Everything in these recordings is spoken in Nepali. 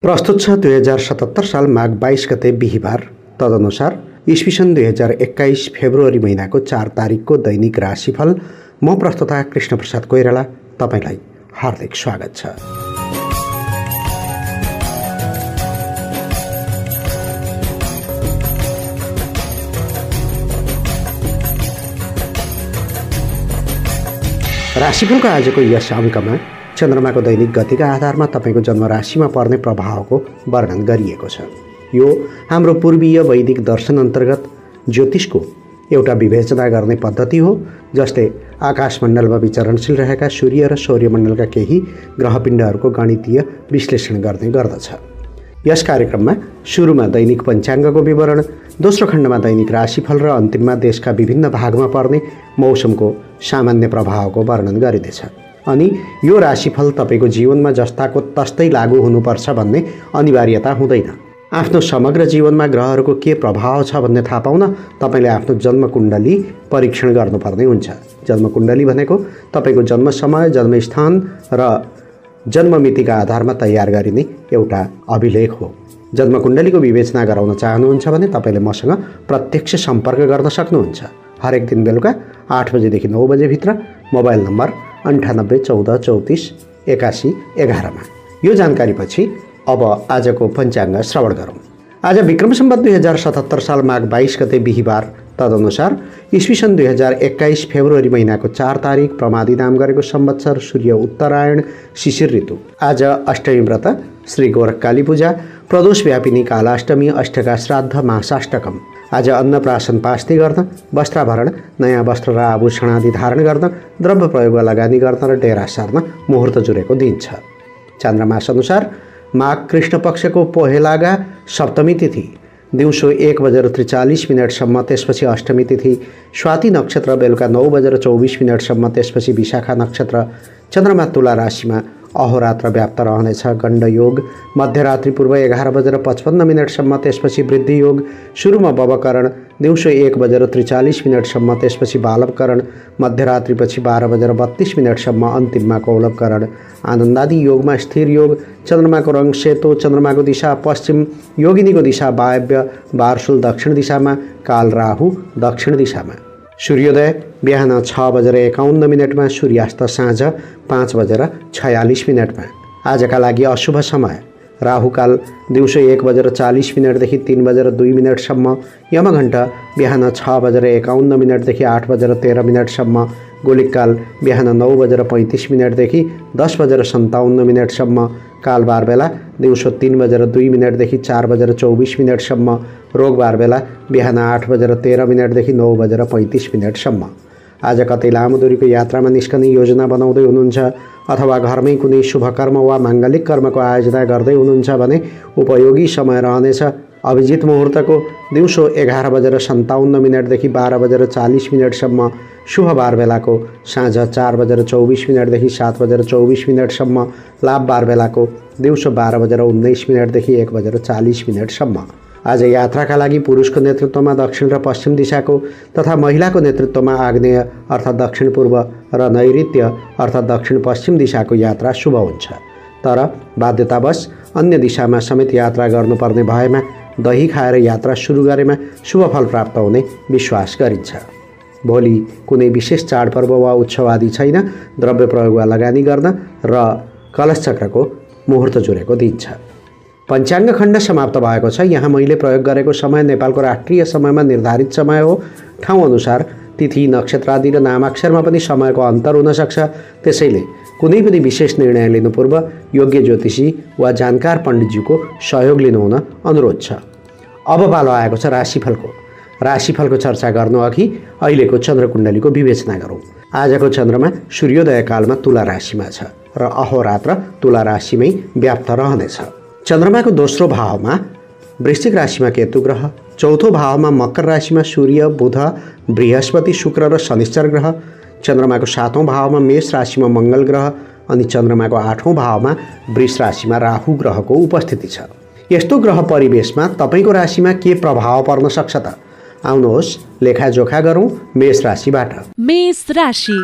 प्रस्तुत छ 2077 साल माघ 22 गते बिहीबार। तदनुसार इस्वीसन 2021 फेब्रुअरी महिनाको 4 तारिकको दैनिक राशिफल। म प्रस्तुता कृष्ण प्रसाद कोइराला तपाईलाई हार्दिक स्वागत छ। राशिफलको आजको यस अङ्कमा चन्द्रमाको दैनिक गतिका आधारमा तपाईको जन्म राशिमा पर्ने प्रभावको वर्णन गरिएको छ। यो हाम्रो पूर्वीय वैदिक दर्शन अन्तर्गत ज्योतिषको एउटा विवेचना गर्ने पद्धति हो, जसले आकाशमण्डलमा विचरणशील रहेका सूर्य र सौर्यमण्डलका केही ग्रहपिण्डहरूको गणितीय विश्लेषण गर्ने गर्दछ। यस कार्यक्रममा सुरुमा दैनिक पञ्चाङ्गको विवरण, दोस्रो खण्डमा दैनिक राशिफल र अन्तिममा देशका विभिन्न भागमा पर्ने मौसमको सामान्य प्रभावको वर्णन गरिनेछ। अनि यो राशिफल तपाईको जीवनमा जस्ताको तस्तै लागू हुनुपर्छ भन्ने अनिवार्यता हुँदैन। आफ्नो समग्र जीवनमा ग्रहहरूको के प्रभाव छ भन्ने थाहा पाउन तपाईले आफ्नो जन्मकुण्डली परीक्षण गर्नुपर्ने हुन्छ। जन्मकुण्डली भनेको तपाईको जन्म समय, जन्मस्थान र जन्ममितिका आधारमा तयार गरिने एउटा अभिलेख हो। जन्मकुण्डलीको विवेचना गराउन चाहनुहुन्छ भने तपाईले मसँग प्रत्यक्ष सम्पर्क गर्न सक्नुहुन्छ। हरेक दिन बेलुका 8 बजेदेखि 9 बजे भित्र मोबाइल नम्बर 98 14 34 81 11 मा। यो जानकारीपछि अब आजको पञ्चाङ्ग श्रवण गरौँ। आज विक्रम सम्वत 2077 साल माघ 22 गते बिहीबार। तदनुसार इस्वीसन 2021 फेब्रुअरी महिनाको 4 तारिक प्रमादी नाम गरेको संवत्सर, सूर्य उत्तरायण, शिशिर ऋतु। आज अष्टमी व्रत, श्री गोरखकाली पूजा, प्रदोष व्यापिनी कालाष्टमी, अष्टका श्राद्ध, मासाष्टकम। आज अन्नप्राशन पास्ती गर्न, वस्त्राभरण, नयाँ वस्त्र र आभूषण आदि धारण गर्न, द्रव्य प्रयोग लगानी गर्न र डेरा सार्न मुहुर्त जुरेको दिन छ। चन्द्रमास अनुसार माघ कृष्ण पक्षको पहेलागा सप्तमी तिथि दिउँसो 1:43 सम्म, त्यसपछि अष्टमी तिथि स्वाति नक्षत्र बेलुका 9:24 त्यसपछि विशाखा नक्षत्र। चन्द्रमा तुला राशिमा अहोरात्र व्याप्त रहनेछ। गण्ड योग मध्यरात्रि पूर्व 11:55 सम्म, त्यसपछि वृद्धि योग। सुरुमा बवकरण दिउँसो 1:43 सम्म, त्यसपछि बालवकरण मध्यरात्रिपछि 12:32 सम्म, अन्तिममा कौलवकरण। आनन्दादि योगमा स्थिर योग। चन्द्रमाको रङ सेतो, चन्द्रमाको दिशा पश्चिम, योगिनीको दिशा वायव्य, बारसुल दक्षिण दिशामा, काल राहु दक्षिण दिशामा। सूर्योदय बिहान 6:51 मा, सूर्यास्त साँझ 5:46 मा। आजका लागि अशुभ समय राहुकाल दिउँसो 1:40 देखि 3:02 सम्म, यमघण्टा बिहान 6:51 देखि 8:13 सम्म, गोलिककाल बिहान 9:35 देखि 10:57 सम्म, कालबार बेला दिउँसो 3:02 देखि 4:24 सम्म, रोगबार बेला बिहान 8:13 देखि 9:35 सम्म। आज कतै लामो दूरीको यात्रामा निस्कने योजना बनाउँदै हुनुहुन्छ अथवा घरमै कुनै शुभ कर्म वा माङ्गलिक कर्मको आयोजना गर्दै हुनुहुन्छ भने उपयोगी समय रहनेछ। अभिजित मुहुर्तको दिउँसो 11:57 देखि 12:40 सम्म, शुभबार बेलाको साँझ 4:24 देखि 7:24 सम्म, लाभबार बेलाको दिउँसो 12:19 देखि 1:40 सम्म। आज यात्राका लागि पुरुषको नेतृत्वमा दक्षिण र पश्चिम दिशाको तथा महिलाको नेतृत्वमा आग्नेय अर्थात् दक्षिण पूर्व र नैऋत्य अर्थात् दक्षिण पश्चिम दिशाको यात्रा शुभ हुन्छ। तर बाध्यतावश अन्य दिशामा समेत यात्रा गर्नुपर्ने भएमा दही खाएर यात्रा सुरु गरेमा शुभ फल प्राप्त हुने विश्वास गरिन्छ। भोलि कुनै विशेष चाडपर्व वा उत्सव आदि छैन। द्रव्य प्रयोग वा लगानी गर्न र कलश चक्रको मुहुर्त जुरेको दिन छ। पञ्चाङ्ग खण्ड समाप्त भएको छ। यहाँ मैले प्रयोग गरेको समय नेपालको राष्ट्रिय समयमा निर्धारित समय हो। ठाउँ अनुसार तिथि, नक्षत्र आदि र नामाक्षरमा पनि समयको अन्तर हुन सक्छ। त्यसैले कुनै पनि विशेष निर्णय लिनु पूर्व योग्य ज्योतिषी वा जानकार पण्डितज्यूको सहयोग लिनुहुन अनुरोध छ। अब पालो आएको छ राशिफलको। राशिफलको चर्चा गर्नु अघि अहिलेको चन्द्रकुण्डलीको विवेचना गरौँ। आजको चन्द्रमा सूर्योदय कालमा तुला राशिमा छ र अहोरात्र तुला राशिमै व्याप्त रहनेछ। चन्द्रमाको दोस्रो भावमा वृश्चिक राशिमा केतु ग्रह, चौथो भावमा मकर राशिमा सूर्य, बुध, बृहस्पति, शुक्र र शनिश्चर ग्रह, चन्द्रमाको सातौं भावमा मेष राशिमा मङ्गल ग्रह अनि चन्द्रमाको आठौं भावमा वृष राशिमा राहु ग्रहको उपस्थिति छ। यस्तो ग्रह परिवेशमा तपाईको राशिमा के प्रभाव पर्न सक्छ त? आउनुहोस् लेखाजोखा गरौँ मेष राशिबाट। मेष राशि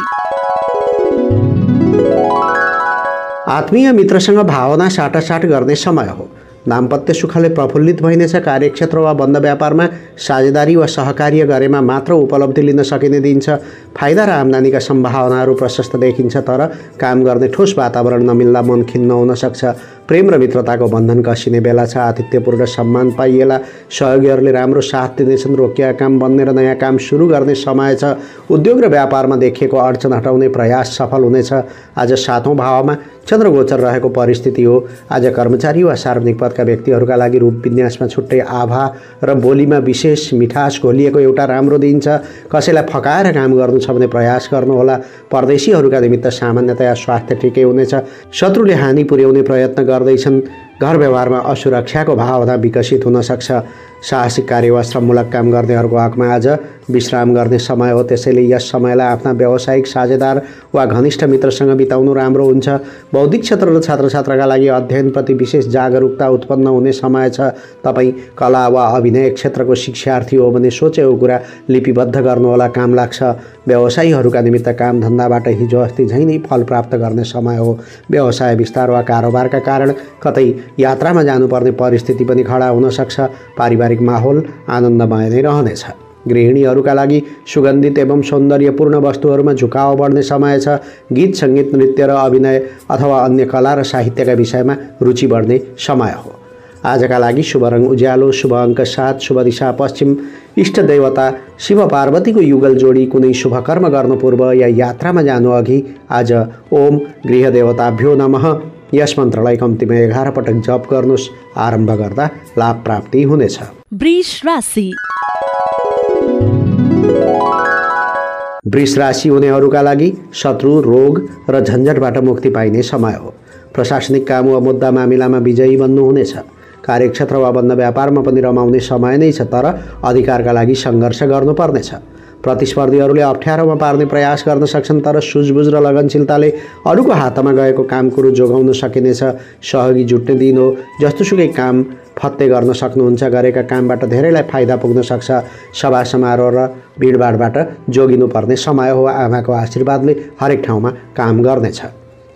आत्मीय मित्रसँग भावना साटासाट गर्ने समय हो। दाम्पत्य सुखले प्रफुल्लित भइनेछ। कार्यक्षेत्र वा बन्द व्यापारमा साझेदारी वा सहकार्य गरेमा मात्र उपलब्धि लिन सकिने दिन छ। फाइदा र आम्दानीका सम्भावनाहरू प्रशस्त देखिन्छ, तर काम गर्ने ठोस वातावरण नमिल्दा मन खिन्न हुन सक्छ। प्रेम र मित्रताको बन्धन कसिने बेला छ। आतिथ्यपूर्ण सम्मान पाइएला। सहयोगीहरूले राम्रो साथ दिनेछन्। रोकिएका काम बन्ने र नयाँ काम सुरु गर्ने समय छ। उद्योग र व्यापारमा देखिएको अडचन हटाउने प्रयास सफल हुनेछ। आज 7औं भावमा चन्द्रगोचर रहेको परिस्थिति हो। आज कर्मचारी वा सार्वजनिक पदका व्यक्तिहरूका लागि रूप विन्यासमा छुट्टै आभा र बोलीमा विशेष मिठास घोलिएको एउटा राम्रो दिन छ। कसैलाई फकाएर काम गर्नु छ भने प्रयास गर्नुहोला। परदेशीहरूका निमित्त सामान्यतया स्वास्थ्य ठिकै हुनेछ। शत्रुले हानि पुर्याउने प्रयत्न गर्दैछन्। घर व्यवहारमा असुरक्षाको भावना विकसित हुन सक्छ। साहसिक कार्य वा श्रममूलक काम गर्नेहरूको हकमा आज विश्राम गर्ने समय हो। त्यसैले यस समयलाई आफ्ना व्यावसायिक साझेदार वा घनिष्ठ मित्रसँग बिताउनु राम्रो हुन्छ। बौद्धिक क्षेत्र र छात्रछात्राका लागि अध्ययनप्रति विशेष जागरुकता उत्पन्न हुने समय छ। तपाईँ कला वा अभिनय क्षेत्रको शिक्षार्थी हो भने सोचेको कुरा लिपिबद्ध गर्नुहोला, काम लाग्छ। व्यवसायीहरूका निमित्त काम धन्दाबाट हिजो अस्ति झैँ नै फल प्राप्त गर्ने समय हो। व्यवसाय विस्तार वा कारोबारका कारण कतै यात्रामा जानुपर्ने परिस्थिति पनि खडा हुन सक्छ। पारिवारिक माहौल आनन्दमय नै रहनेछ। गृहिणीहरूका लागि सुगन्धित एवं सौन्दर्यपूर्ण वस्तुहरूमा झुकाव बढ्ने समय छ। गीत सङ्गीत नृत्य र अभिनय अथवा अन्य कला र साहित्यका विषयमा रुचि बढ्ने समय हो। आजका लागि शुभ रङ उज्यालो, शुभ अङ्क 7, शुभ दिशा पश्चिम, इष्ट देवता शिव पार्वतीको युगल जोडी। कुनै शुभ कर्म गर्नु पूर्व या यात्रामा जानु अघि आज ओम गृह देवताभ्यो नमः यस मन्त्रलाई कम्तीमा 11 पटक जप गर्नुहोस्। आरम्भ गर्दा लाभ प्राप्ति हुनेछ। वृष राशि। वृष राशि हुनेहरूका लागि शत्रु, रोग र झन्झटबाट मुक्ति पाइने समय हो। प्रशासनिक काम वा मुद्दा मामिलामा विजयी बन्नुहुनेछ। कार्यक्षेत्र वा बन्द व्यापारमा पनि रमाउने समय नै छ, तर अधिकारका लागि सङ्घर्ष गर्नुपर्नेछ। प्रतिस्पर्धीहरूले अप्ठ्यारोमा पार्ने प्रयास गर्न सक्छन्, तर सुझबुझ र लगनशीलताले अरूको हातमा गएको काम कुरो जोगाउन सकिनेछ। सहयोगी जुट्ने दिन हो। जस्तोसुकै काम फत्ते गर्न सक्नुहुन्छ। गरेका कामबाट धेरैलाई फाइदा पुग्न सक्छ। सभा समारोह र भिडभाडबाट जोगिनुपर्ने समय हो। आमाको आशीर्वादले हरेक ठाउँमा काम गर्नेछ।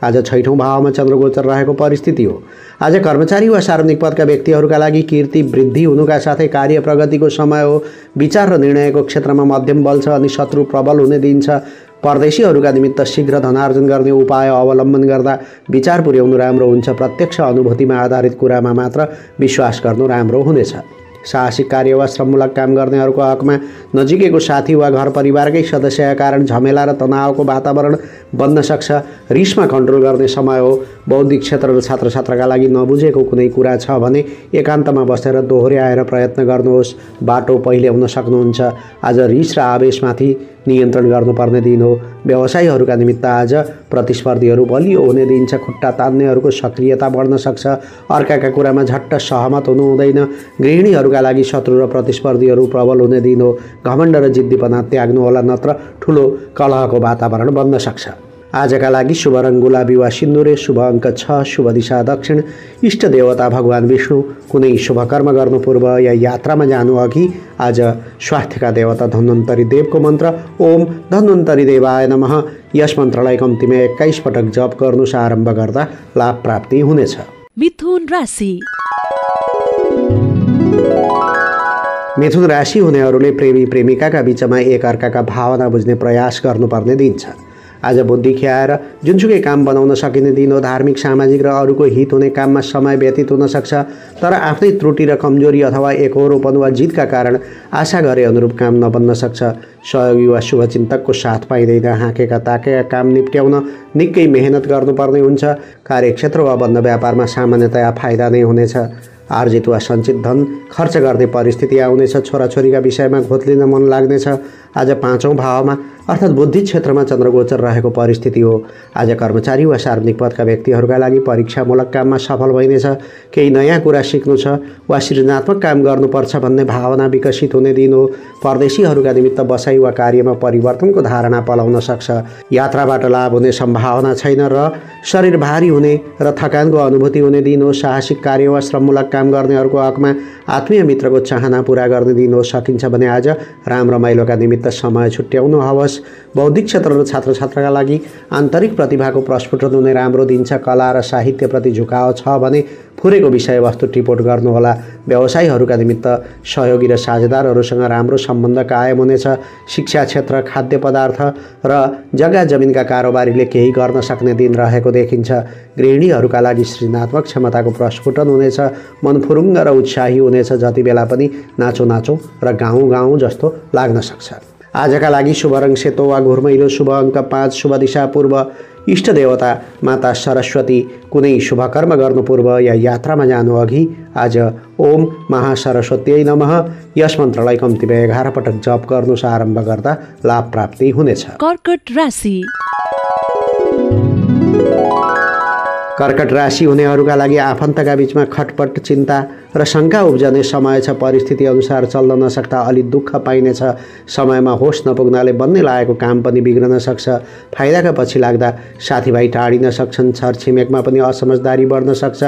आज 6औं भावमा चन्द्रगोचर रहेको परिस्थिति हो। आज कर्मचारी वा सार्वजनिक पदका व्यक्तिहरूका लागि कीर्ति वृद्धि हुनुका साथै कार्य प्रगतिको समय हो। विचार र निर्णयको क्षेत्रमा मध्यम बल छ अनि शत्रु प्रबल हुने दिन छ। परदेशीहरूका निमित्त शीघ्र धनार्जन गर्ने उपाय अवलम्बन गर्दा विचार पुर्याउनु राम्रो हुन्छ। प्रत्यक्ष अनुभूतिमा आधारित कुरामा मात्र विश्वास गर्नु राम्रो हुनेछ। साहसिक कार्य वा श्रममूलक काम गर्नेहरूको हकमा नजिकैको साथी वा घर परिवारकै सदस्यका कारण झमेला र तनावको वातावरण बन्न सक्छ। रिसमा कन्ट्रोल गर्ने समय हो। बौद्धिक क्षेत्र र छात्रछात्राका लागि नबुझेको कुनै कुरा छ भने एकान्तमा बसेर दोहोर्याएर प्रयत्न गर्नुहोस्। बाटो पहिल्याउन सक्नुहुन्छ। आज रिस र आवेशमाथि नियन्त्रण गर्नुपर्ने दिन हो। व्यवसायीहरूका निमित्त आज प्रतिस्पर्धीहरू बलियो हुने दिन छ। खुट्टा तान्नेहरूको सक्रियता बढ्न सक्छ। अर्काका कुरामा झट्ट सहमत हुनु हुँदैन। गृहिणीहरूका लागि शत्रु र प्रतिस्पर्धीहरू प्रबल हुने दिन हो। घमण्ड र जिद्दीपना त्याग्नुहोला, नत्र ठुलो कलहको वातावरण बन्न सक्छ। आजका लागि शुभ रङ गुलाबी वा सिन्दुरे, शुभ अङ्क 6, शुभ दिशा दक्षिण, इष्ट देवता भगवान विष्णु। कुनै शुभ कर्म गर्नु पूर्व या यात्रामा जानु अघि आज स्वास्थ्यका देवता धन्वन्तरी देवको मन्त्र ओम धन्वन्तरी देवाय नमः यस मन्त्रलाई कम्तीमा 21 पटक जप गर्नुहोस्। आरम्भ गर्दा लाभ प्राप्ति हुनेछ। मिथुन राशि। मिथुन राशि हुनेहरूले प्रेमी प्रेमिकाका बीचमा एक अर्काका भावना बुझ्ने प्रयास गर्नुपर्ने दिन छ। आज बुद्धि खियाएर जुनसुकै काम बनाउन सकिने दिन हो। धार्मिक, सामाजिक र अरूको हित हुने काममा समय व्यतीत हुन सक्छ, तर आफ्नै त्रुटि र कमजोरी अथवा एकहोरोपन वा जितका कारण आशा गरे अनुरूप काम नबन्न सक्छ। सहयोगी वा शुभचिन्तकको साथ पाइँदैन। हाँकेका ताकेका काम निप्ट्याउन निकै मेहनत गर्नुपर्ने हुन्छ। कार्यक्षेत्र वा बन्द व्यापारमा सामान्यतया फाइदा नै हुनेछ। आर्जित वा सञ्चित धन खर्च गर्ने परिस्थिति आउनेछ। छोराछोरीका विषयमा घोत्लिन मन लाग्नेछ। आज 5औं भावमा अर्थात् बुद्धि क्षेत्रमा चन्द्रगोचर रहेको परिस्थिति हो। आज कर्मचारी वा सार्वजनिक पदका व्यक्तिहरूका लागि परीक्षामूलक काममा सफल भइनेछ। केही नयाँ कुरा सिक्नु छ वा सृजनात्मक काम गर्नुपर्छ भन्ने भावना विकसित हुने दिन हो। परदेशीहरूका निमित्त बसाइ वा कार्यमा परिवर्तनको धारणा पलाउन सक्छ। यात्राबाट लाभ हुने सम्भावना छैन र शरीर भारी हुने र थकानको अनुभूति हुने दिन हो। साहसिक कार्य वा श्रममूलक काम गर्नेहरूको हकमा आत्मीय मित्रको चाहना पूरा गर्ने दिन हो। सकिन्छ भने आज राम रमाइलोका निमित्त समय छुट्याउनु हवस्। बौद्धिक क्षेत्र र छात्रछात्राका लागि आन्तरिक प्रतिभाको प्रस्फुटन हुने राम्रो दिन छ। कला र साहित्यप्रति झुकाव छ भने फुरेको विषयवस्तु टिपोट गर्नुहोला। व्यवसायीहरूका निमित्त सहयोगी र साझेदारहरूसँग राम्रो सम्बन्ध कायम हुनेछ। शिक्षा क्षेत्र, खाद्य पदार्थ र जग्गा जमिनका कारोबारीले केही गर्न सक्ने दिन रहेको देखिन्छ। गृहिणीहरूका लागि सृजनात्मक क्षमताको प्रस्फुटन हुनेछ। मन फुरुङ्ग र उत्साही हुनेछ। जति बेला पनि नाचो नाचो र गाउँ गाउँ जस्तो लाग्न सक्छ। आजका लागि शुभ रङ सेतो वा घुर्मैलो, शुभ अङ्क 5, शुभ दिशा पूर्व, इष्ट देवता माता सरस्वती। कुनै शुभ कर्म गर्नु पूर्व या यात्रामा जानु अघि आज ओम महासरस्वत्यै नमः यस मन्त्रलाई कम्तीमा 11 पटक जप गर्नुस्। आरम्भ गर्दा लाभ प्राप्ति हुनेछ। कर्कट राशि। कर्कट राशि हुनेहरूका लागि आफन्तका बीचमा खटपट, चिन्ता र शङ्का उब्जने समय छ। परिस्थिति अनुसार चल्न नसक्दा अलि दुःख पाइनेछ। समयमा होस नपुग्नाले बन्ने लागेको काम पनि बिग्रन सक्छ। फाइदाका पछि लाग्दा साथीभाइ टाढिन सक्छन्। छरछिमेकमा पनि असमझदारी बढ्न सक्छ।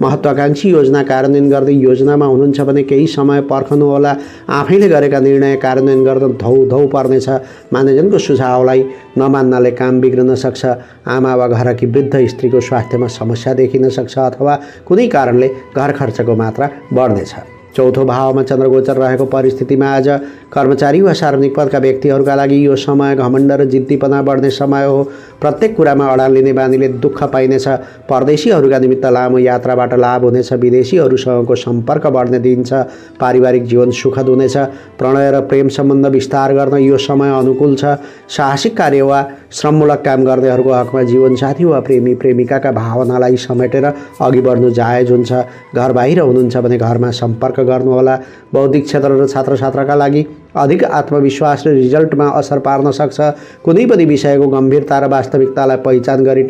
महत्त्वाकांक्षी योजना कार्यान्वयन गर्दै योजनामा हुनुहुन्छ भने केही समय पर्खनुहोला। आफैले गरेका निर्णय कार्यान्वयन गर्न धौ पर्नेछ। मानिसजनको सुझावलाई नमान्नाले काम बिग्रन सक्छ। आमा वा घरकी वृद्ध स्त्रीको स्वास्थ्यमा समस्या देखिन सक्छ अथवा कुनै कारणले घर खर्चको मात्रा बढ्नेछ। चौथो भावमा चन्द्रगोचर रहेको परिस्थितिमा आज कर्मचारी वा सार्वजनिक पदका व्यक्तिहरूका लागि यो समय घमण्ड र जिद्दीपना बढ्ने समय हो। प्रत्येक कुरामा अडान लिने बानीले दुःख पाइनेछ। परदेशीहरूका निमित्त लामो यात्राबाट लाभ हुनेछ। विदेशीहरूसँगको सम्पर्क बढ्ने दिन छ। पारिवारिक जीवन सुखद हुनेछ। प्रणय र प्रेम सम्बन्ध विस्तार गर्न यो समय अनुकूल छ। साहसिक कार्य वा श्रममूलक काम गर्नेहरूको हकमा जीवनसाथी वा प्रेमी प्रेमिकाका भावनालाई समेटेर अघि बढ्नु जायज हुन्छ। घर बाहिर हुनुहुन्छ भने घरमा सम्पर्क गर्नुहोला। बौद्धिक क्षेत्र र छात्रछात्राका लागि अधिक आत्मविश्वास र रिजल्टमा असर पार्न सक्छ। कुनै पनि विषयको गम्भीरता र वास्तविकतालाई पहिचान गरी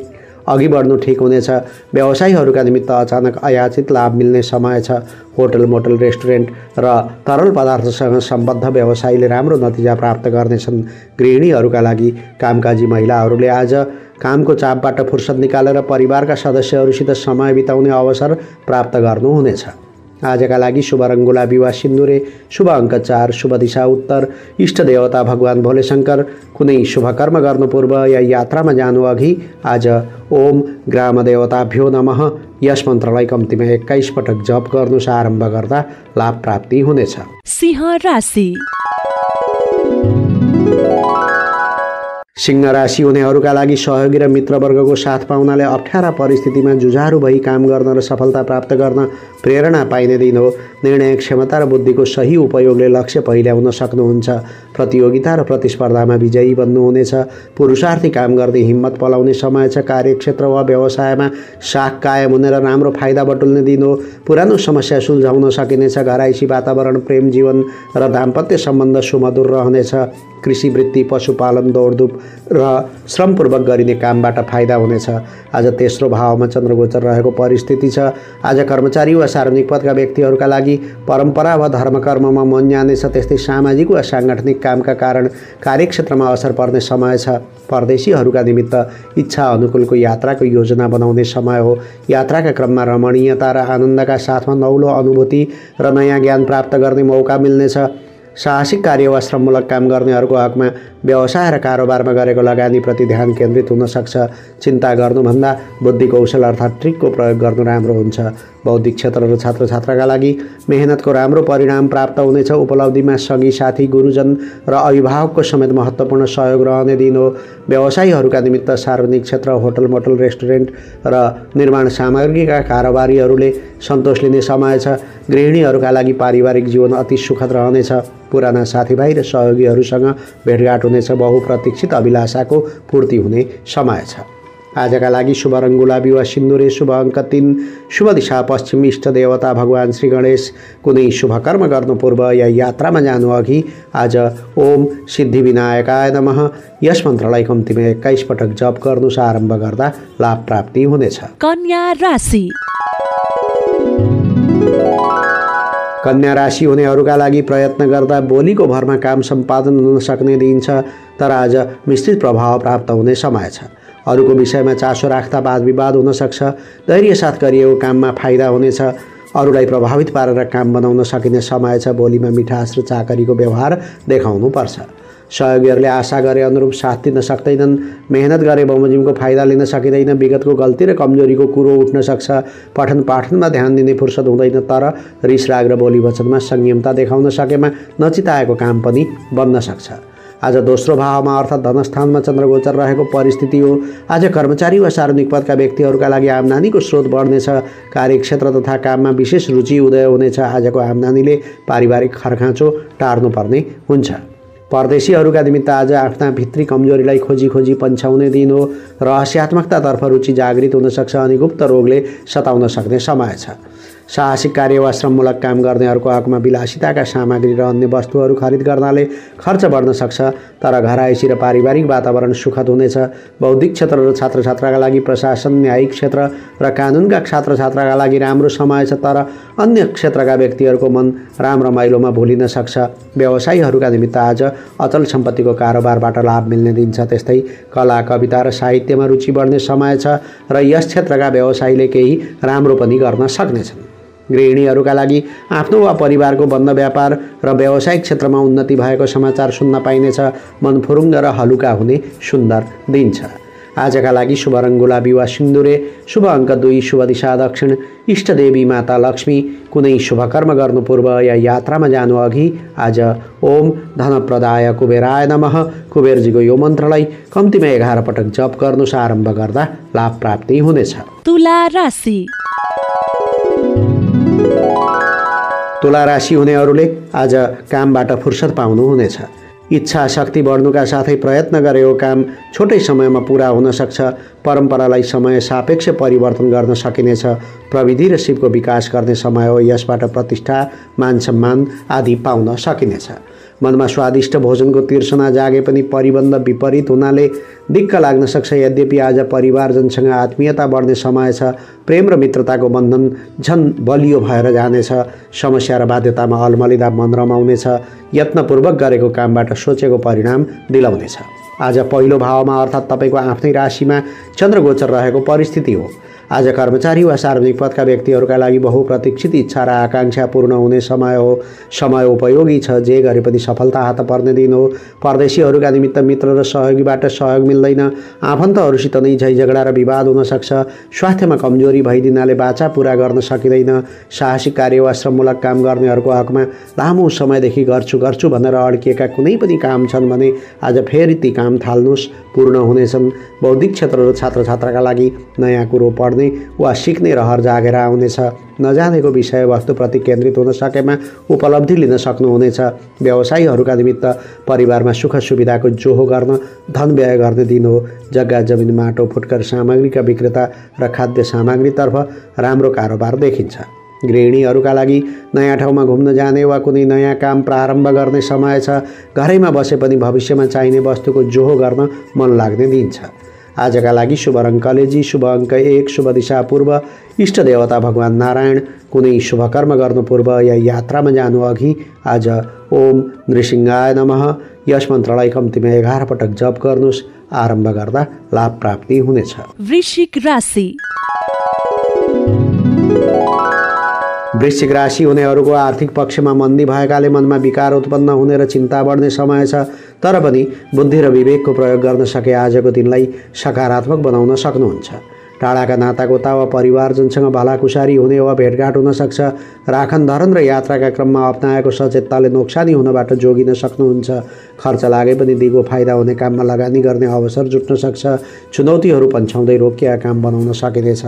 अघि बढ्नु ठिक हुनेछ। व्यवसायीहरूका निमित्त अचानक अयाचित लाभ मिल्ने समय छ। होटल, मोटल, रेस्टुरेन्ट र तरल पदार्थसँग सम्बद्ध व्यवसायीले राम्रो नतिजा प्राप्त गर्नेछन्। गृहिणीहरूका लागि कामकाजी महिलाहरूले आज कामको चापबाट फुर्सद निकालेर परिवारका सदस्यहरूसित समय बिताउने अवसर प्राप्त गर्नुहुनेछ। आजका लागि शुभ रङ गुलाबी वा सिन्दुरे, शुभ अङ्क 4, शुभ दिशा उत्तर, इष्ट देवता भगवान भोलेशङ्कर। कुनै शुभ कर्म गर्नु पूर्व या यात्रामा जानु अघि आज ओम ग्राम देवताभ्यो नमः यस मन्त्रलाई कम्तीमा 21 पटक जप गर्नुस्। आरम्भ गर्दा लाभ प्राप्ति हुनेछ। सिंह राशि। सिंह राशि हुनेहरूका लागि सहयोगी र मित्रवर्गको साथ पाउनाले अप्ठ्यारा परिस्थितिमा जुझारु भई काम गर्न र सफलता प्राप्त गर्न प्रेरणा पाइने दिन हो। निर्णय क्षमता र बुद्धिको सही उपयोगले लक्ष्य पहिल्याउन सक्नुहुन्छ। प्रतियोगिता र प्रतिस्पर्धामा विजयी बन्नुहुनेछ। पुरुषार्थी काम गर्दै हिम्मत पलाउने समय छ। कार्यक्षेत्र वा व्यवसायमा साख कायम हुने र राम्रो फाइदा बटुल्ने दिन हो। पुरानो समस्या सुल्झाउन सकिनेछ। घराइसी वातावरण, प्रेम जीवन र दाम्पत्य सम्बन्ध सुमधुर रहनेछ। कृषि वृत्ति, पशुपालन, दौडधुप र श्रमपूर्वक गरिने कामबाट फाइदा हुनेछ। आज तेस्रो भावमा चन्द्रगोचर रहेको परिस्थिति छ। आज कर्मचारी वा सार्वजनिक पदका व्यक्तिहरूका लागि परम्परा वा धर्मकर्ममा मन जानेछ। त्यस्तै सामाजिक वा साङ्गठनिक कामका कारण कार्यक्षेत्रमा असर पर्ने समय छ। परदेशीहरूका निमित्त इच्छा अनुकूलको यात्राको योजना बनाउने समय हो। यात्राका क्रममा रमणीयता र आनन्दका साथमा नौलो अनुभूति र नयाँ ज्ञान प्राप्त गर्ने मौका मिल्नेछ। साहसिक कार्य वा श्रममूलक काम गर्नेहरूको हकमा व्यवसाय र कारोबारमा गरेको लगानीप्रति ध्यान केन्द्रित हुन सक्छ। चिन्ता गर्नुभन्दा बुद्धि कौशल अर्थात् ट्रिकको प्रयोग गर्नु राम्रो हुन्छ। बौद्धिक क्षेत्र र छात्रछात्राका लागि मेहनतको राम्रो परिणाम प्राप्त हुनेछ। उपलब्धिमा सङ्गी साथी, गुरुजन र अभिभावकको समेत महत्त्वपूर्ण सहयोग रहने दिन हो। व्यवसायीहरूका निमित्त सार्वजनिक क्षेत्र, होटल, मोटल, रेस्टुरेन्ट र निर्माण सामग्रीका कारोबारीहरूले सन्तोष लिने समय छ। गृहिणीहरूका लागि पारिवारिक जीवन अति सुखद रहनेछ। पुराना साथीभाइ र सहयोगीहरूसँग भेटघाट हुनेछ। बहुप्रतीक्षित अभिलाषाको पूर्ति हुने समय छ। आजका लागि शुभ रङ गुलाबी वा सिन्दुरे, शुभ अङ्क 3, शुभ दिशा पश्चिम, इष्ट देवता भगवान श्री गणेश। कुनै शुभ कर्म गर्नु पूर्व या यात्रामा जानु अघि आज ओम सिद्धि विनायकाय नमः यस मन्त्रलाई कम्तीमा 21 पटक जप गर्नुस्। आरम्भ गर्दा लाभ प्राप्ति हुनेछ। कन्या राशि। कन्या राशि हुनेहरूका लागि प्रयत्न गर्दा बोलीको भरमा काम सम्पादन हुन सक्ने दिन छ। तर आज मिश्रित प्रभाव प्राप्त हुने समय छ। अरूको विषयमा चासो राख्दा वाद विवाद हुन सक्छ। धैर्य साथ गरिएको काममा फाइदा हुनेछ। अरूलाई प्रभावित पारेर काम बनाउन सकिने समय छ। बोलीमा मिठास र चाकरीको व्यवहार देखाउनुपर्छ। सहयोगीहरूले आशा गरे अनुरूप साथ दिन सक्दैनन्। मेहनत गरे बमोजिमको फाइदा लिन सकिँदैन। विगतको गल्ती र कमजोरीको कुरो उठ्न सक्छ। पठन पाठनमा ध्यान दिने फुर्सद हुँदैन। तर रिस राग र बोली वचनमा संयमता देखाउन सकेमा नचिताएको काम पनि बन्न सक्छ। आज दोस्रो भावमा अर्थात् धनस्थानमा चन्द्रगोचर रहेको परिस्थिति हो। आज कर्मचारी वा सार्वजनिक पदका व्यक्तिहरूका लागि आम्दानीको स्रोत बढ्नेछ। कार्यक्षेत्र तथा काममा विशेष रुचि उदय हुनेछ। आजको आम्दानीले पारिवारिक खर्खाँचो टार्नुपर्ने हुन्छ। परदेशीहरूका निमित्त आज आफ्ना भित्री कमजोरीलाई खोजी खोजी पन्छाउने दिन हो। रहस्यात्मकतातर्फ रुचि जागृत हुन सक्छ अनि गुप्त रोगले सताउन सक्ने समय छ। साहसिक कार्य वा श्रममूलक काम गर्नेहरूको हकमा विलासिताका सामग्री र अन्य वस्तुहरू खरिद गर्नाले खर्च बढ्न सक्छ। तर घरायसी र पारिवारिक वातावरण सुखद हुनेछ। बौद्धिक क्षेत्र र छात्र छात्राका लागि प्रशासन, न्यायिक क्षेत्र र कानुनका छात्र छात्राका लागि राम्रो समय छ। तर अन्य क्षेत्रका व्यक्तिहरूको मन राम रमाइलोमा भुलिन सक्छ। व्यवसायीहरूका निमित्त आज अचल सम्पत्तिको कारोबारबाट लाभ मिल्ने दिन छ। त्यस्तै कला, कविता र साहित्यमा रुचि बढ्ने समय छ र यस क्षेत्रका व्यवसायीले केही राम्रो पनि गर्न सक्नेछन्। गृहिणीहरूका लागि आफ्नो वा परिवारको बन्द व्यापार र व्यावसायिक क्षेत्रमा उन्नति भएको समाचार सुन्न पाइनेछ। मन फुरुङ्ग र हलुका हुने सुन्दर दिन छ। आजका लागि शुभ रङ गुलाबी वा सिन्दुरे, शुभ अङ्क 2, शुभ दिशा दक्षिण, इष्टदेवी माता लक्ष्मी। कुनै शुभ कर्म गर्नु पूर्व या यात्रामा जानु अघि आज ओम धनप्रदाय कुबेराय नमः कुबेरजीको यो मन्त्रलाई कम्तीमा 11 पटक जप गर्नुस्। आरम्भ गर्दा लाभ प्राप्ति हुनेछ। तुला राशि। तुला राशि हुनेहरूले आज कामबाट फुर्सद पाउनुहुनेछ। इच्छा शक्ति बढ्नुका साथै प्रयत्न गरेको काम छोटै समयमा पुरा हुन सक्छ। परम्परालाई समय सापेक्ष परिवर्तन गर्न सकिनेछ। प्रविधि र सिपको विकास गर्ने समय हो। यसबाट प्रतिष्ठा, मान सम्मान आदि पाउन सकिनेछ। मनमा स्वादिष्ट भोजनको तिर्सना जागे पनि परिबन्ध विपरीत हुनाले दिक्क लाग्न सक्छ। यद्यपि आज परिवारजनसँग आत्मीयता बढ्ने समय छ। प्रेम र मित्रताको बन्धन झन् बलियो भएर जानेछ। समस्या र बाध्यतामा अलमलिँदा मन रमाउनेछ। यत्नपूर्वक गरेको कामबाट सोचेको परिणाम दिलाउनेछ। आज पहिलो भावमा अर्थात् तपाईँको आफ्नै राशिमा चन्द्रगोचर रहेको परिस्थिति हो। आज कर्मचारी वा सार्वजनिक पदका व्यक्तिहरूका लागि बहुप्रतीक्षित इच्छा र आकाङ्क्षा पूर्ण हुने समय हो। समय उपयोगी छ। जे गरे पनि सफलता हात पर्ने दिन हो। परदेशीहरूका निमित्त मित्र र सहयोगीबाट सहयोग मिल्दैन। आफन्तहरूसित नै झैझगडा र विवाद हुन सक्छ। स्वास्थ्यमा कमजोरी भइदिनाले बाचा पुरा गर्न सकिँदैन। साहसिक कार्य वा श्रममूलक काम गर्नेहरूको हकमा लामो समयदेखि गर्छु भनेर अड्किएका कुनै पनि काम छन् भने आज फेरि ती काम थाल्नुहोस्, पूर्ण हुनेछन्। बौद्धिक क्षेत्र र छात्र छात्राका लागि नयाँ कुरो पढ्ने वा सिक्ने रहर जागेर आउनेछ। नजानेको विषय वस्तुप्रति केन्द्रित हुन सकेमा उपलब्धि लिन सक्नुहुनेछ। व्यवसायीहरूका निमित्त परिवारमा सुख सुविधाको जोहो गर्न धन व्यय गर्ने दिन हो। जग्गा जमिन, माटो, फुटकर सामग्रीका विक्रेता र खाद्य सामग्रीतर्फ राम्रो कारोबार देखिन्छ। गृहिणीहरूका लागि नयाँ ठाउँमा घुम्न जाने वा कुनै नयाँ काम प्रारम्भ गर्ने समय छ। घरैमा बसे पनि भविष्यमा चाहिने वस्तुको जोहो गर्न मन लाग्ने दिन छ। आजका लागि शुभ रङ कलेजी, शुभ अङ्क 1, शुभ दिशा पूर्व, इष्ट देवता भगवान नारायण। कुनै शुभ कर्म गर्नु पूर्व या यात्रामा जानु अघि आज ओम नृसिंहाय नमः यस मन्त्रलाई कम्तीमा 11 पटक जप गर्नुहोस्। आरम्भ गर्दा लाभ प्राप्ति हुनेछ। वृश्चिक राशि। वृश्चिक राशि हुनेहरूको आर्थिक पक्षमा मन्दी भएकाले मनमा विकार उत्पन्न हुने र चिन्ता बढ्ने समय छ। तर पनि बुद्धि र विवेकको प्रयोग गर्न सके आजको दिनलाई सकारात्मक बनाउन सक्नुहुन्छ। टाढाका नातागोता वा परिवारजनसँग भलाकुसारी हुने वा भेटघाट हुन सक्छ। राखन धरन र यात्राका क्रममा अप्नाएको सचेतताले नोक्सानी हुनबाट जोगिन सक्नुहुन्छ। खर्च लागे पनि दिगो फाइदा हुने काममा लगानी गर्ने अवसर जुट्न सक्छ। चुनौतीहरू पन्छाउँदै रोकिएका काम बनाउन सकिनेछ।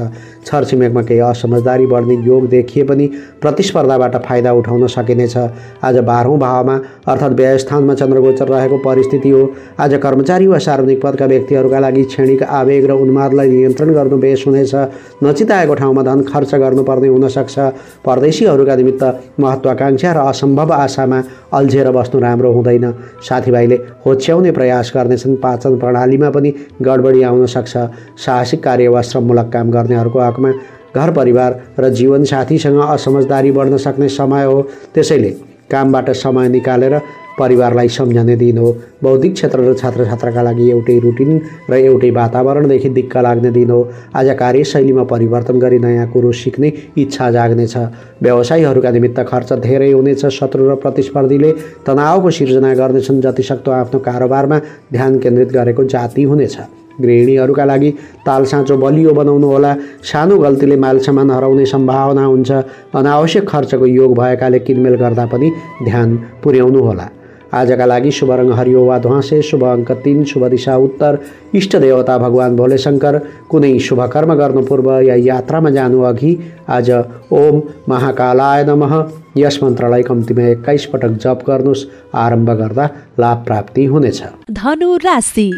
छरछिमेकमा केही असमझदारी बढ्ने योग देखिए पनि प्रतिस्पर्धाबाट फाइदा उठाउन सकिनेछ। आज 12औं भावमा अर्थात् व्ययस्थानमा चन्द्रगोचर रहेको परिस्थिति हो। आज कर्मचारी वा सार्वजनिक पदका व्यक्तिहरूका लागि क्षणिक आवेग र उन्मादलाई नियन्त्रण गर्नु बेस हुनेछ। नचिताएको ठाउँमा धन खर्च गर्नुपर्ने हुन सक्छ। परदेशीहरूका निमित्त महत्त्वाकांक्षा र असम्भव आशामा अल्झेर बस्नु राम्रो हुँदैन। साथीभाइले होच्याउने प्रयास गर्नेछन्। पाचन प्रणालीमा पनि गडबडी आउन सक्छ। साहसिक कार्य वा श्रममूलक काम गर्नेहरूको हकमा घर परिवार र जीवनसाथीसँग असमझदारी बढ्न सक्ने समय हो। त्यसैले कामबाट समय निकालेर परिवारलाई सम्झने दिन हो। बौद्धिक क्षेत्र र छात्रछात्राका लागि एउटै रुटिन र एउटै वातावरणदेखि दिक्क लाग्ने दिन हो। आज कार्यशैलीमा परिवर्तन गरी नयाँ कुरो सिक्ने इच्छा जाग्नेछ। व्यवसायीहरूका निमित्त खर्च धेरै हुनेछ। शत्रु र प्रतिस्पर्धीले तनावको सिर्जना गर्नेछन्। जतिसक्दो आफ्नो कारोबारमा ध्यान केन्द्रित गरेको जाति हुनेछ। गृहिणीहरूका लागि तालसाँचो बलियो बनाउनु होला। सानो गल्तीले मालसामान हराउने सम्भावना हुन्छ। अनावश्यक खर्चको योग भएकाले किनमेल गर्दा पनि ध्यान पुर्याउनु होला। आजका लागि शुभ रङ हरियो वा ध्वाँसे, शुभ अङ्क 3, शुभ दिशा उत्तर, इष्ट देवता भगवान भोलेशङ्कर। कुनै शुभ कर्म गर्नु पूर्व या यात्रामा जानु अघि आज ओम महाकालाय नमः यस मन्त्रलाई कम्तीमा 21 पटक जप गर्नुहोस्। आरम्भ गर्दा लाभ प्राप्ति हुनेछ। धनु राशि।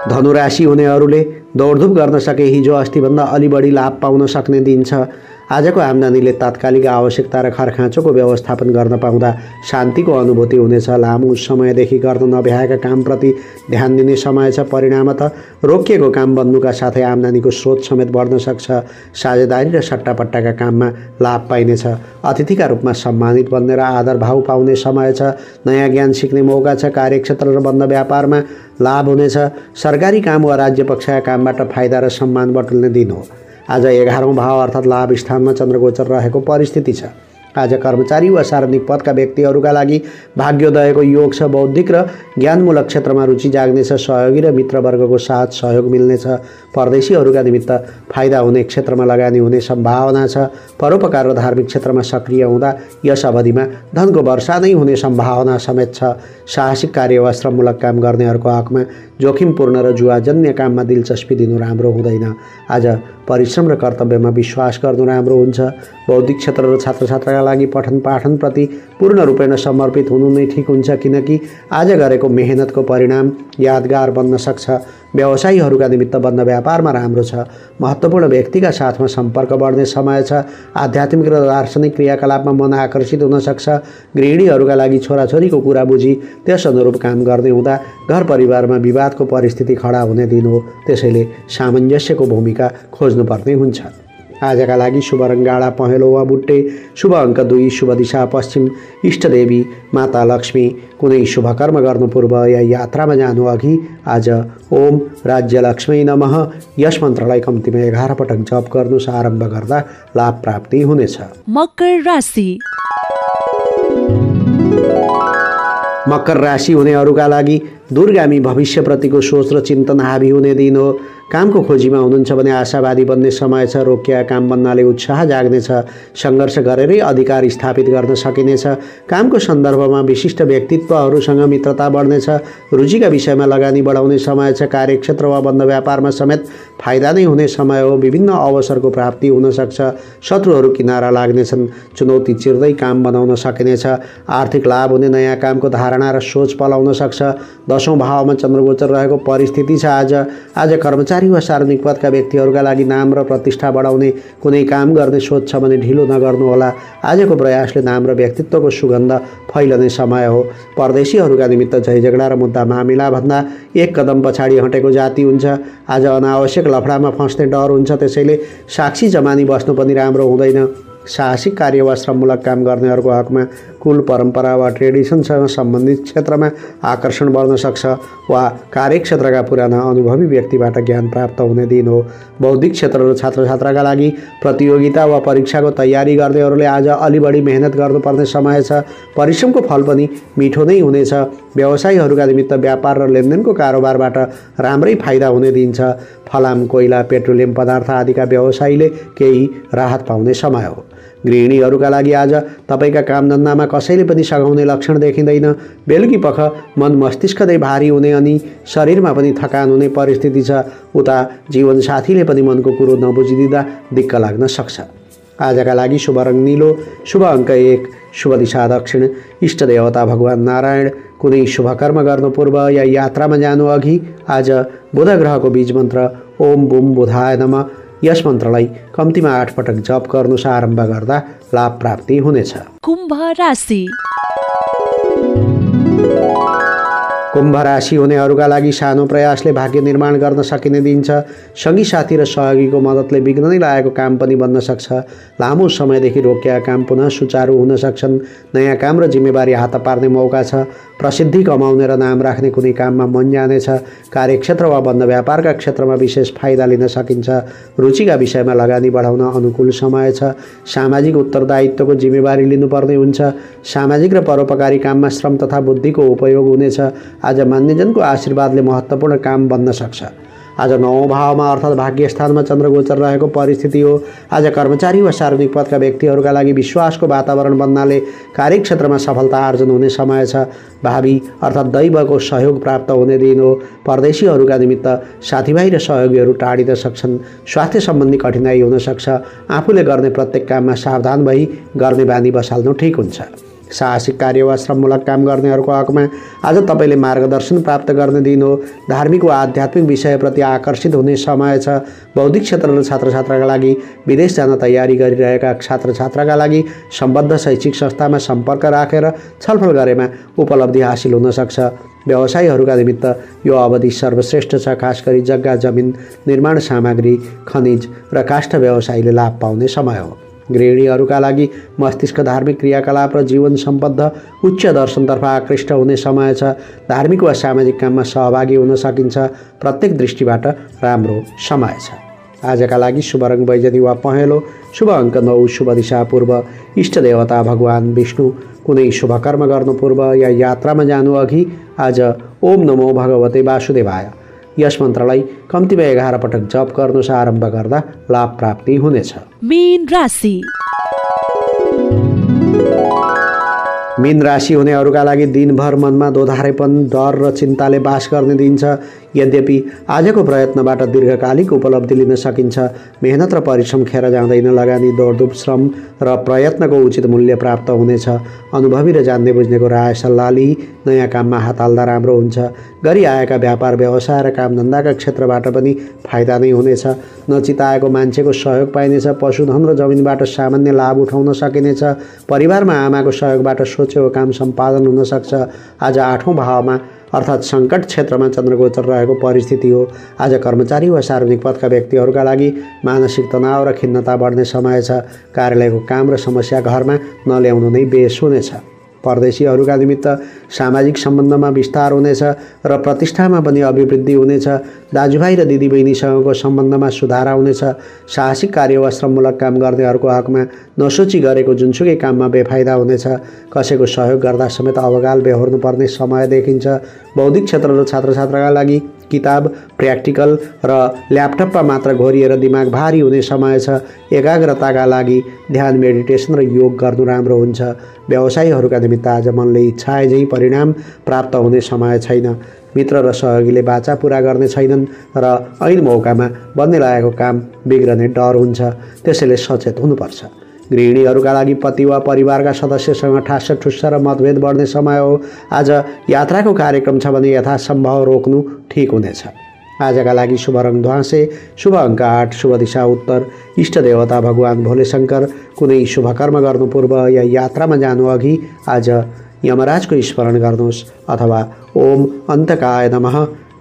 धनु राशि हुनेहरूले दौडधुप गर्न सके हिजो अस्तिभन्दा अलि बढी लाभ पाउन सक्ने दिन छ। आजको आम्दानीले तात्कालिक आवश्यकता र खरखाँचोको व्यवस्थापन गर्न पाउँदा शान्तिको अनुभूति हुनेछ। लामो समयदेखि गर्न नभ्याएका कामप्रति ध्यान दिने समय छ। परिणामतः रोकिएको काम बन्नुका साथै आम्दानीको स्रोत समेत बढ्न सक्छ। साझेदारी र सट्टापट्टाका काममा लाभ पाइनेछ। अतिथिका रूपमा सम्मानित बन्ने र आदर भाव पाउने समय छ। नयाँ ज्ञान सिक्ने मौका छ। कार्यक्षेत्र र बन्द व्यापारमा लाभ हुनेछ। सरकारी काम वा राज्य पक्षका कामबाट फाइदा र सम्मान बटुल्ने दिन हो। आज 11औं भाव अर्थात् लाभ स्थानमा चन्द्रगोचर रहेको परिस्थिति छ। आज कर्मचारी वा सार्वजनिक पदका व्यक्तिहरूका लागि भाग्योदयको योग छ। बौद्धिक र ज्ञानमूलक क्षेत्रमा रुचि जाग्नेछ। सहयोगी र मित्रवर्गको साथ सहयोग मिल्नेछ। परदेशीहरूका निमित्त फाइदा हुने क्षेत्रमा लगानी हुने सम्भावना छ। परोपकार र धार्मिक क्षेत्रमा सक्रिय हुँदा यस अवधिमा धनको वर्षा नै हुने सम्भावना समेत छ। साहसिक कार्य वा श्रममूलक काम गर्नेहरूको हकमा जोखिमपूर्ण र जुवाजन्य काममा दिलचस्पी दिनु राम्रो हुँदैन। आज परिश्रम र कर्तव्यमा विश्वास गर्नु राम्रो हुन्छ। बौद्धिक क्षेत्र र छात्रछात्राका लागि पठन पाठनप्रति पूर्ण रूपेण समर्पित हुनु नै ठिक हुन्छ, किनकि आज गरेको मेहनतको परिणाम यादगार बन्न सक्छ। व्यवसायीहरूका निमित्त बन्द व्यापारमा राम्रो छ। महत्त्वपूर्ण व्यक्तिका साथमा सम्पर्क बढ्ने समय छ। आध्यात्मिक र दार्शनिक क्रियाकलापमा मन आकर्षित हुन सक्छ। गृहिणीहरूका लागि छोराछोरीको कुरा बुझी त्यस अनुरूप काम गर्ने हुँदा घर परिवारमा विवादको परिस्थिति खडा हुने दिन हो। त्यसैले सामञ्जस्यको भूमिका खोज्नुपर्ने हुन्छ। आजका लागि शुभ रङ गाढा पहेँलो वा बुट्टे, शुभ अङ्क 2, शुभ दिशा पश्चिम, इष्टदेवी माता लक्ष्मी। कुनै शुभ कर्म गर्नु पूर्व या यात्रामा जानु अघि आज ओम राज्य लक्ष्मी नमः यस मन्त्रलाई कम्तीमा 11 पटक जप गर्नुहोस्। आरम्भ गर्दा लाभ प्राप्ति हुनेछ। मकर राशि। मकर राशि हुनेहरूका लागि दूरगामी भविष्यप्रतिको सोच र चिन्तन हाबी हुने दिन हो। कामको खोजीमा हुनुहुन्छ भने आशावादी बन्ने समय छ। रोकिया काम बन्नाले उत्साह जाग्नेछ। सङ्घर्ष गरेरै अधिकार स्थापित गर्न सकिनेछ। कामको सन्दर्भमा विशिष्ट व्यक्तित्वहरूसँग मित्रता बढ्नेछ। रुचिका विषयमा लगानी बढाउने समय छ। कार्यक्षेत्र वा बन्द व्यापारमा समेत फाइदा नै हुने समय हो। विभिन्न अवसरको प्राप्ति हुन सक्छ। शत्रुहरू किनारा लाग्नेछन्। चुनौती चिर्दै काम बनाउन सकिनेछ। आर्थिक लाभ हुने नयाँ कामको धारणा र सोच पलाउन सक्छ। 10औं भावमा चन्द्रगोचर रहेको परिस्थिति छ। आज कर्मचारी वा सार्वजनिक पदका व्यक्तिहरूका लागि नाम र प्रतिष्ठा बढाउने कुनै काम गर्ने सोच छ भने ढिलो नगर्नुहोला। आजको प्रयासले नाम र व्यक्तित्वको सुगन्ध फैलने समय हो। परदेशीहरूका निमित्त झैझगडा र मुद्दा मामिला भन्दा एक कदम पछाडि हटेको जाति हुन्छ। आज अनावश्यक लफडामा फस्ने डर हुन्छ। त्यसैले साक्षी जमानी बस्नु पनि राम्रो हुँदैन। साहसिक कार्य वा श्रममूलक काम गर्नेहरूको हकमा कुल परम्परा वा ट्रेडिसनसँग सम्बन्धित क्षेत्रमा आकर्षण बढ्न सक्छ वा कार्यक्षेत्रका पुराना अनुभवी व्यक्तिबाट ज्ञान प्राप्त हुने दिन हो। बौद्धिक क्षेत्र र छात्रछात्राका लागि प्रतियोगिता वा परीक्षाको तयारी गर्नेहरूले आज अलि बढी मेहनत गर्नुपर्ने समय छ। परिश्रमको फल पनि मिठो नै हुनेछ। व्यवसायीहरूका निमित्त व्यापार र लेनदेनको कारोबारबाट राम्रै फाइदा हुने दिन छ। फलाम, कोइला, पेट्रोलियम पदार्थ आदिका व्यवसायीले केही राहत पाउने समय हो। गृहिणीहरूका लागि आज तपाईँका कामधन्दामा कसैले पनि सघाउने लक्षण देखिँदैन। बेलुकी पख मन मस्तिष्कदै भारी हुने अनि शरीरमा पनि थकान हुने परिस्थिति छ। उता जीवनसाथीले पनि मनको कुरो नबुझिदिँदा दिक्क लाग्न सक्छ। आजका लागि शुभ रङ नीलो, शुभ अङ्क 1, शुभ दिशा दक्षिण, इष्ट देवता भगवान नारायण। कुनै शुभ कर्म गर्नु पूर्व या यात्रामा जानु अघि आज बुध ग्रहको बीज मन्त्र ओम बुम बुधाय नमः यस मन्त्रलाई कम्तीमा 8 पटक जप गर्नुहोस्। आरम्भ गर्दा लाभ प्राप्ति हुनेछ। कुम्भ राशि। कुम्भ राशि हुनेहरूका लागि सानो प्रयासले भाग्य निर्माण गर्न सकिने दिन छ। सँगी साथी र सहयोगीको मद्दतले बिग्न नै लागेको काम पनि बन्न सक्छ। लामो समयदेखि रोकिएका काम पुनः सुचारू हुन सक्छन्। नयाँ काम र जिम्मेवारी हात पार्ने मौका छ। प्रसिद्धि कमाउने र नाम राख्ने कुनै काममा मन जानेछ। कार्यक्षेत्र वा बन्द व्यापारका क्षेत्रमा विशेष फाइदा लिन सकिन्छ। रुचिका विषयमा लगानी बढाउन अनुकूल समय छ। सामाजिक उत्तरदायित्वको जिम्मेवारी लिनुपर्ने हुन्छ। सामाजिक र परोपकारी काममा श्रम तथा बुद्धिको उपयोग हुनेछ। आज मान्यजनको आशीर्वादले महत्त्वपूर्ण काम बन्न सक्छ। आज 9औं भावमा अर्थात् भाग्य स्थानमा चन्द्र गोचर रहेको परिस्थिति हो। आज कर्मचारी वा सार्वजनिक पदका व्यक्तिहरूका लागि विश्वासको वातावरण बन्नाले कार्यक्षेत्रमा सफलता आर्जन हुने समय छ। भावी अर्थात् दैवको सहयोग प्राप्त हुने दिन हो। परदेशीहरूका निमित्त साथीभाइ र सहयोगीहरू टाढिन सक्छन्। स्वास्थ्य सम्बन्धी कठिनाइ हुन सक्छ। आफूले गर्ने प्रत्येक काममा सावधान भई गर्ने बानी बसाल्नु ठिक हुन्छ। साहसिक कार्य वा श्रममूलक काम गर्नेहरूको हकमा आज तपाईँले मार्गदर्शन प्राप्त गर्ने दिन हो। धार्मिक वा आध्यात्मिक विषयप्रति आकर्षित हुने समय छ। बौद्धिक क्षेत्र र छात्रछात्राका लागि विदेश जान तयारी गरिरहेका छात्रछात्राका लागि सम्बद्ध शैक्षिक संस्थामा सम्पर्क राखेर छलफल गरेमा उपलब्धि हासिल हुन सक्छ। व्यवसायीहरूका निमित्त यो अवधि सर्वश्रेष्ठ छ। खास गरी जग्गा जमिन, निर्माण सामग्री, खनिज र काष्ठ व्यवसायीले लाभ पाउने समय हो। गृहिणीहरूका लागि मस्तिष्क धार्मिक क्रियाकलाप र जीवन सम्बद्ध उच्च दर्शनतर्फ आकृष्ट हुने समय छ। धार्मिक वा सामाजिक काममा सहभागी हुन सकिन्छ। प्रत्येक दृष्टिबाट राम्रो समय छ। आजका लागि शुभ रङ बैजनी वा पहेँलो, शुभ अङ्क 9, शुभ दिशा पूर्व, इष्ट देवता भगवान विष्णु। कुनै शुभ कर्म गर्नु पूर्व या यात्रामा जानु अघि आज ओम नमो भगवते वासुदेवाय यस मन्त्रलाई कम्तीमा 11 पटक जप गर्नुस्। आरम्भ गर्दा लाभ प्राप्ति हुनेछ। मीन राशि। मीन राशि हुनेहरूका लागि दिनभर मनमा दोधारेपन, डर र चिन्ताले बास गर्ने दिन छ। यद्यपि आजको प्रयत्नबाट दीर्घकालिक उपलब्धि लिन सकिन्छ। मेहनत र परिश्रम खेर जाँदैन। लगानी, दौडधुप, श्रम र प्रयत्नको उचित मूल्य प्राप्त हुनेछ। अनुभवी र जान्ने बुझ्नेको राय सल्लाह लिई नयाँ काममा हात हाल्दा राम्रो हुन्छ। गरी आएका व्यापार व्यवसाय र कामधन्दाका क्षेत्रबाट पनि फाइदा नै हुनेछ। नचिताएको मान्छेको सहयोग पाइनेछ। पशुधन र जमिनबाट सामान्य लाभ उठाउन सकिनेछ। परिवारमा आमाको सहयोगबाट सोचेको काम सम्पादन हुन सक्छ। आज 8औं भावमा अर्थात् सङ्कट क्षेत्रमा चन्द्रगोचर रहेको परिस्थिति हो। आज कर्मचारी वा सार्वजनिक पदका व्यक्तिहरूका लागि मानसिक तनाव र खिन्नता बढ्ने समय छ। कार्यालयको काम र समस्या घरमा नल्याउनु नै बेस हुनेछ। परदेशीहरूका निमित्त सामाजिक सम्बन्धमा विस्तार हुनेछ र प्रतिष्ठामा पनि अभिवृद्धि हुनेछ। दाजुभाइ र दिदीबहिनीसँगको सम्बन्धमा सुधार हुनेछ। साहसिक कार्य वा श्रममूलक काम गर्नेहरूको हकमा नसोची गरेको जुनसुकै काममा बेफाइदा हुनेछ। कसैको सहयोग गर्दा समेत अवगाल बेहोर्नु पर्ने समय देखिन्छ। बौद्धिक क्षेत्र र छात्रछात्राका लागि किताब, प्र्याक्टिकल र ल्यापटपमा मात्र घोरिएर दिमाग भारी हुने समय छ। एकाग्रताका लागि ध्यान, मेडिटेसन र योग गर्नु राम्रो हुन्छ। व्यवसायीहरूका निमित्त आज मनले इच्छाए झै परिणाम प्राप्त हुने समय छैन। मित्र र सहयोगीले बाचा पुरा गर्ने छैनन् र ऐन मौकामा बन्ने लागेको काम बिग्रने डर हुन्छ। त्यसैले सचेत हुनुपर्छ। गृहिणीहरूका लागि पति वा परिवारका सदस्यसँग ठास्स ठुस्स र मतभेद बढ्ने समय हो। आज यात्राको कार्यक्रम छ भने यथासम्भव रोक्नु ठिक हुनेछ। आजका लागि शुभ रङ ध्वाँसे, शुभ अङ्क 8, शुभ दिशा उत्तर, इष्ट देवता भगवान भोलेशङ्कर। कुनै शुभ कर्म गर्नु पूर्व या यात्रामा जानु अघि आज यमराजको स्मरण गर्नुहोस् अथवा ओम अन्तकाय नमः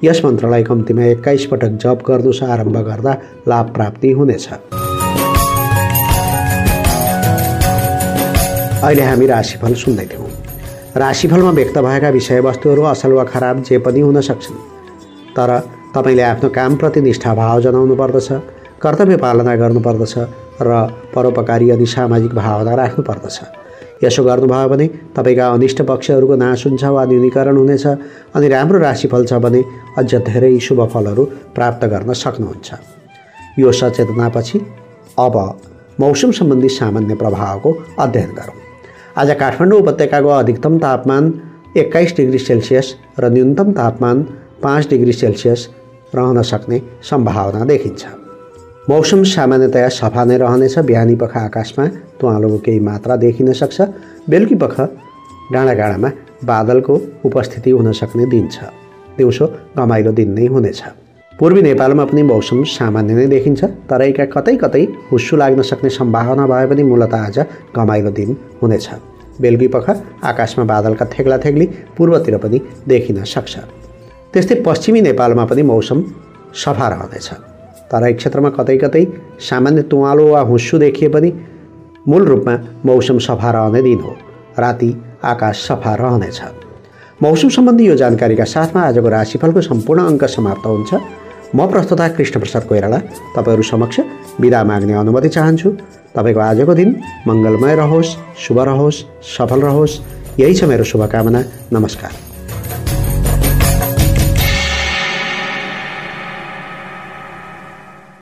यस मन्त्रलाई कम्तीमा 21 पटक जप गर्नुहोस्। आरम्भ गर्दा लाभ प्राप्ति हुनेछ। अहिले हामी राशिफल सुन्दै थियौँ। राशिफलमा व्यक्त भएका विषयवस्तुहरू असल वा खराब जे पनि हुन सक्छन्, तर तपाईँले आफ्नो कामप्रति निष्ठाभाव जनाउनु पर्दछ, कर्तव्य पालना गर्नुपर्दछ र परोपकारी अनि सामाजिक भावना राख्नुपर्दछ। यसो गर्नुभयो भने तपाईँका अनिष्ट पक्षहरूको नाश हुन्छ वा न्यूनीकरण हुनेछ अनि राम्रो राशिफल छ भने अझ धेरै शुभ फलहरू प्राप्त गर्न सक्नुहुन्छ। यो सचेतनापछि अब मौसम सम्बन्धी सामान्य प्रभावको अध्ययन गरौँ। आज काठमाडौँ उपत्यकाको अधिकतम तापमान 21 डिग्री सेल्सियस र न्यूनतम तापमान 5 डिग्री सेल्सियस रहन सक्ने सम्भावना देखिन्छ। मौसम सामान्यतया सफा नै रहनेछ। बिहानी पख आकाशमा तुवालोको केही मात्रा देखिन सक्छ। बेलुकी पख डाँडाकाँडामा बादलको उपस्थिति हुन सक्ने दिन छ। दिउँसो घमाइलो दिन नै हुनेछ। पूर्वी नेपालमा पनि मौसम सामान्य नै देखिन्छ, तराईका कतै कतै हुस्सु लाग्न सक्ने सम्भावना भए पनि मूलतः आज घमाइलो दिन हुनेछ। बेलुकीपख आकाशमा बादलका थेग्ला थेग्ली पूर्वतिर पनि देखिन सक्छ। त्यस्तै पश्चिमी नेपालमा पनि मौसम सफा रहनेछ। तराई क्षेत्रमा कतै कतै सामान्य तुवालो वा हुस्सु देखिए पनि मूल रूपमा मौसम सफा रहने दिन हो। राति आकाश सफा रहनेछ। मौसम सम्बन्धी यो जानकारीका साथमा आजको राशिफलको सम्पूर्ण अङ्क समाप्त हुन्छ। म प्रस्तुता कृष्णप्रसाद कोइराला तपाईँहरू समक्ष बिदा माग्ने अनुमति चाहन्छु। तपाईँको आजको दिन मङ्गलमय रहोस्, शुभ रहोस्, सफल रहोस्, यही छ मेरो शुभकामना। नमस्कार।